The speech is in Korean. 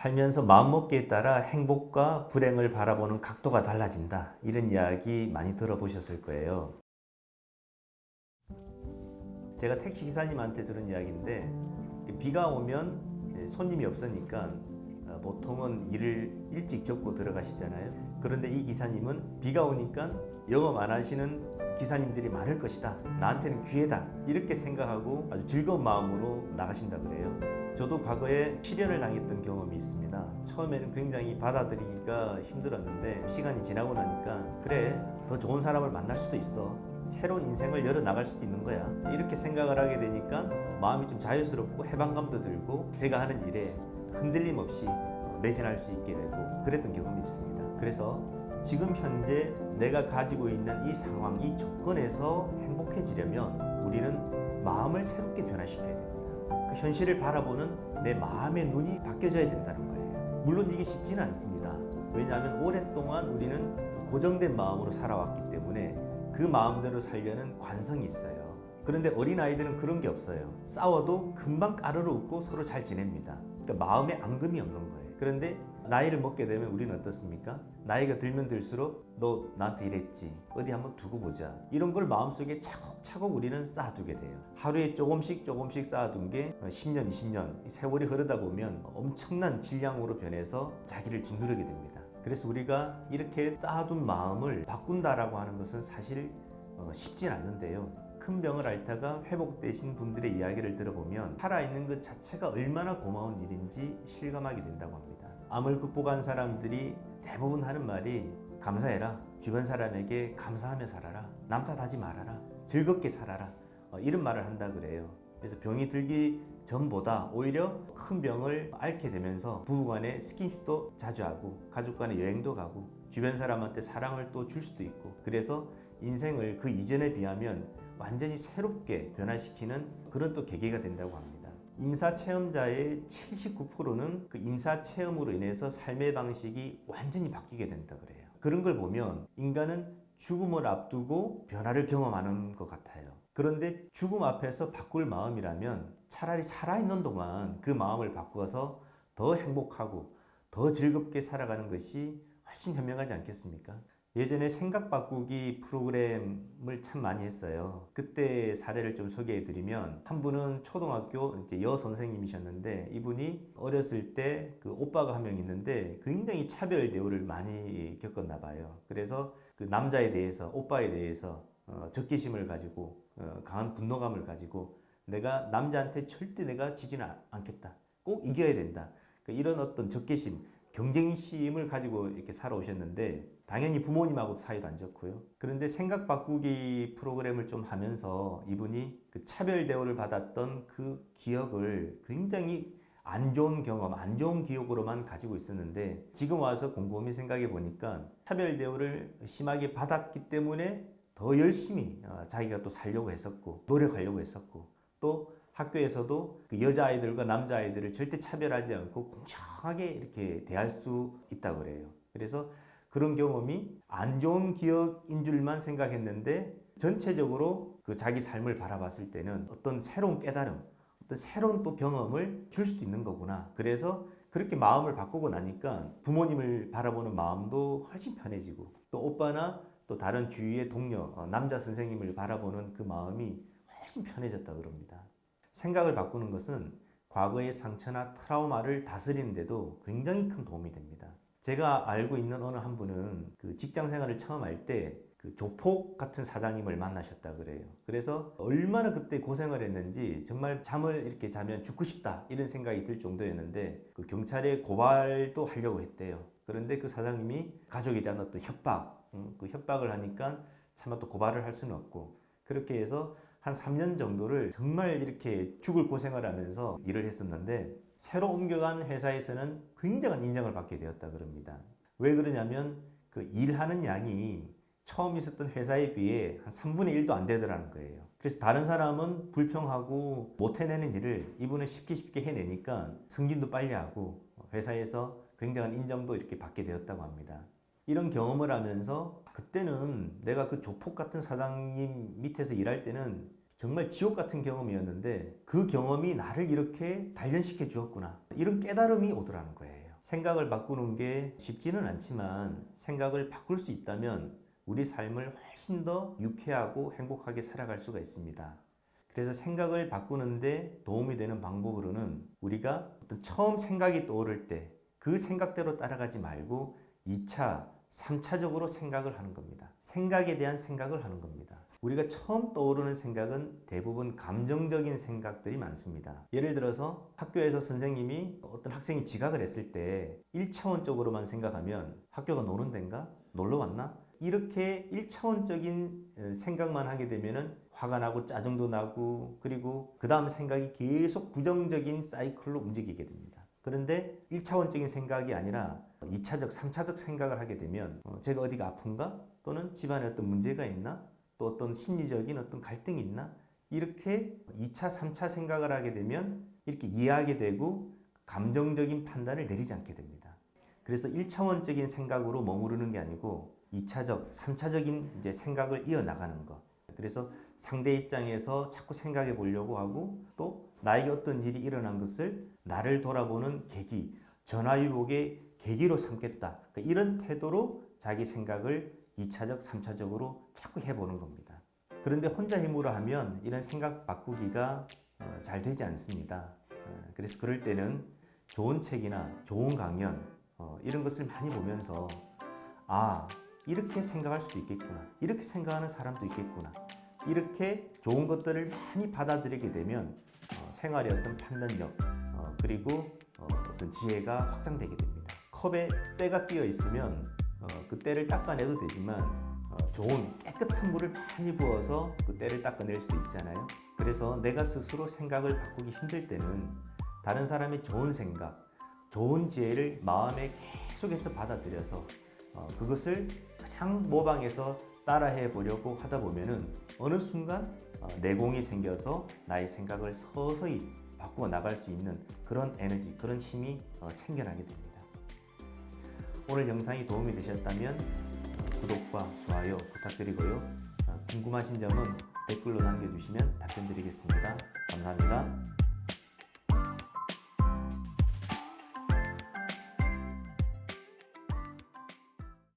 살면서 마음먹기에 따라 행복과 불행을 바라보는 각도가 달라진다. 이런 이야기 많이 들어보셨을 거예요. 제가 택시 기사님한테 들은 이야기인데, 비가 오면 손님이 없으니까 보통은 일을 일찍 접고 들어가시잖아요. 그런데 이 기사님은 비가 오니까 영업 안 하시는 기사님들이 많을 것이다. 나한테는 기회다. 이렇게 생각하고 아주 즐거운 마음으로 나가신다 그래요. 저도 과거에 실연을 당했던 경험이 있습니다. 처음에는 굉장히 받아들이기가 힘들었는데 시간이 지나고 나니까 그래, 더 좋은 사람을 만날 수도 있어. 새로운 인생을 열어나갈 수도 있는 거야. 이렇게 생각을 하게 되니까 마음이 좀 자유스럽고 해방감도 들고 제가 하는 일에 흔들림 없이 매진할 수 있게 되고 그랬던 경험이 있습니다. 그래서 지금 현재 내가 가지고 있는 이 상황, 이 조건에서 행복해지려면 우리는 마음을 새롭게 변화시켜야 됩니다. 그 현실을 바라보는 내 마음의 눈이 바뀌어져야 된다는 거예요. 물론 이게 쉽지는 않습니다. 왜냐하면 오랫동안 우리는 고정된 마음으로 살아왔기 때문에 그 마음대로 살려는 관성이 있어요. 그런데 어린아이들은 그런 게 없어요. 싸워도 금방 까르르 웃고 서로 잘 지냅니다. 그러니까 마음에 앙금이 없는 거예요. 그런데 나이를 먹게 되면 우리는 어떻습니까? 나이가 들면 들수록 너 나한테 이랬지, 어디 한번 두고 보자, 이런 걸 마음속에 차곡차곡 우리는 쌓아두게 돼요. 하루에 조금씩 쌓아둔 게 10년, 20년 세월이 흐르다 보면 엄청난 질량으로 변해서 자기를 짓누르게 됩니다. 그래서 우리가 이렇게 쌓아둔 마음을 바꾼다라고 하는 것은 사실 쉽진 않는데요. 큰 병을 앓다가 회복되신 분들의 이야기를 들어보면 살아있는 것 자체가 얼마나 고마운 일인지 실감하게 된다고 합니다. 암을 극복한 사람들이 대부분 하는 말이 감사해라, 주변 사람에게 감사하며 살아라, 남 탓하지 말아라, 즐겁게 살아라, 이런 말을 한다 그래요. 그래서 병이 들기 전보다 오히려 큰 병을 앓게 되면서 부부간에 스킨십도 자주 하고 가족 간에 여행도 가고 주변 사람한테 사랑을 또 줄 수도 있고, 그래서 인생을 그 이전에 비하면 완전히 새롭게 변화시키는 그런 또 계기가 된다고 합니다. 임사체험자의 79%는 그 임사체험으로 인해서 삶의 방식이 완전히 바뀌게 된다 그래요. 그런 걸 보면 인간은 죽음을 앞두고 변화를 경험하는 것 같아요. 그런데 죽음 앞에서 바꿀 마음이라면 차라리 살아있는 동안 그 마음을 바꿔서 더 행복하고 더 즐겁게 살아가는 것이 훨씬 현명하지 않겠습니까? 예전에 생각 바꾸기 프로그램을 참 많이 했어요. 그때 사례를 좀 소개해 드리면, 한 분은 초등학교 이제 선생님이셨는데 이분이 어렸을 때 그 오빠가 한 명 있는데 굉장히 차별 대우를 많이 겪었나 봐요. 그래서 그 남자에 대해서, 오빠에 대해서 적개심을 가지고 강한 분노감을 가지고 내가 남자한테 절대 내가 지지는 않겠다, 꼭 이겨야 된다, 이런 어떤 적개심, 경쟁심을 가지고 이렇게 살아오셨는데 당연히 부모님하고도 사이도 안 좋고요. 그런데 생각 바꾸기 프로그램을 좀 하면서 이분이 그 차별 대우를 받았던 그 기억을 굉장히 안 좋은 경험, 안 좋은 기억으로만 가지고 있었는데 지금 와서 곰곰이 생각해 보니까 차별 대우를 심하게 받았기 때문에 더 열심히 자기가 또 살려고 했었고 노력하려고 했었고, 또 학교에서도 그 여자아이들과 남자아이들을 절대 차별하지 않고 공정하게 이렇게 대할 수 있다고 그래요. 그래서 그런 경험이 안 좋은 기억인 줄만 생각했는데 전체적으로 그 자기 삶을 바라봤을 때는 어떤 새로운 깨달음, 어떤 새로운 또 경험을 줄 수도 있는 거구나. 그래서 그렇게 마음을 바꾸고 나니까 부모님을 바라보는 마음도 훨씬 편해지고, 또 오빠나 또 다른 주위의 동료, 남자 선생님을 바라보는 그 마음이 훨씬 편해졌다 그럽니다. 생각을 바꾸는 것은 과거의 상처나 트라우마를 다스리는 데도 굉장히 큰 도움이 됩니다. 제가 알고 있는 어느 한 분은 그 직장 생활을 처음 할 때 그 조폭 같은 사장님을 만나셨다 그래요. 그래서 얼마나 그때 고생을 했는지 정말 잠을 이렇게 자면 죽고 싶다 이런 생각이 들 정도였는데 그 경찰에 고발도 하려고 했대요. 그런데 그 사장님이 가족에 대한 어떤 협박, 그 협박을 하니까 차마 또 고발을 할 수는 없고, 그렇게 해서 한 3년 정도를 정말 이렇게 죽을 고생을 하면서 일을 했었는데 새로 옮겨간 회사에서는 굉장한 인정을 받게 되었다 그럽니다. 왜 그러냐면 그 일하는 양이 처음 있었던 회사에 비해 한 3분의 1도 안 되더라는 거예요. 그래서 다른 사람은 불평하고 못 해내는 일을 이분은 쉽게 해내니까 승진도 빨리 하고 회사에서 굉장한 인정도 이렇게 받게 되었다고 합니다. 이런 경험을 하면서 그때는 내가 그 조폭 같은 사장님 밑에서 일할 때는 정말 지옥 같은 경험이었는데 그 경험이 나를 이렇게 단련시켜 주었구나, 이런 깨달음이 오더라는 거예요. 생각을 바꾸는 게 쉽지는 않지만 생각을 바꿀 수 있다면 우리 삶을 훨씬 더 유쾌하고 행복하게 살아갈 수가 있습니다. 그래서 생각을 바꾸는데 도움이 되는 방법으로는 우리가 어떤 처음 생각이 떠오를 때 그 생각대로 따라가지 말고 2차, 3차적으로 생각을 하는 겁니다. 생각에 대한 생각을 하는 겁니다. 우리가 처음 떠오르는 생각은 대부분 감정적인 생각들이 많습니다. 예를 들어서 학교에서 선생님이 어떤 학생이 지각을 했을 때 1차원적으로만 생각하면 학교가 노는 데인가? 놀러 왔나? 이렇게 1차원적인 생각만 하게 되면 화가 나고 짜증도 나고 그리고 그 다음 생각이 계속 부정적인 사이클로 움직이게 됩니다. 그런데 1차원적인 생각이 아니라 2차적, 3차적 생각을 하게 되면 제가 어디가 아픈가? 또는 집안에 어떤 문제가 있나? 또 어떤 심리적인 어떤 갈등이 있나? 이렇게 2차, 3차 생각을 하게 되면 이렇게 이해하게 되고 감정적인 판단을 내리지 않게 됩니다. 그래서 1차원적인 생각으로 머무르는 게 아니고 2차적, 3차적인 이제 생각을 이어나가는 것. 그래서 상대 입장에서 자꾸 생각해 보려고 하고 또 나에게 어떤 일이 일어난 것을 나를 돌아보는 계기, 전화위복의 계기로 삼겠다. 그러니까 이런 태도로 자기 생각을 2차적, 3차적으로 자꾸 해보는 겁니다. 그런데 혼자 힘으로 하면 이런 생각 바꾸기가 잘 되지 않습니다. 그래서 그럴 때는 좋은 책이나 좋은 강연 이런 것을 많이 보면서 이렇게 생각할 수도 있겠구나. 이렇게 생각하는 사람도 있겠구나. 이렇게 좋은 것들을 많이 받아들이게 되면 생활의 어떤 판단력 그리고 어떤 지혜가 확장되게 됩니다. 컵에 때가 끼어 있으면 그 때를 닦아내도 되지만 좋은 깨끗한 물을 많이 부어서 그 때를 닦아낼 수도 있잖아요. 그래서 내가 스스로 생각을 바꾸기 힘들 때는 다른 사람의 좋은 생각, 좋은 지혜를 마음에 계속해서 받아들여서 그것을 그냥 모방해서 따라해 보려고 하다 보면은 어느 순간 내공이 생겨서 나의 생각을 서서히 바꾸어 나갈 수 있는 그런 에너지, 그런 힘이 생겨나게 됩니다. 오늘 영상이 도움이 되셨다면 구독과 좋아요 부탁드리고요. 궁금하신 점은 댓글로 남겨주시면 답변 드리겠습니다. 감사합니다.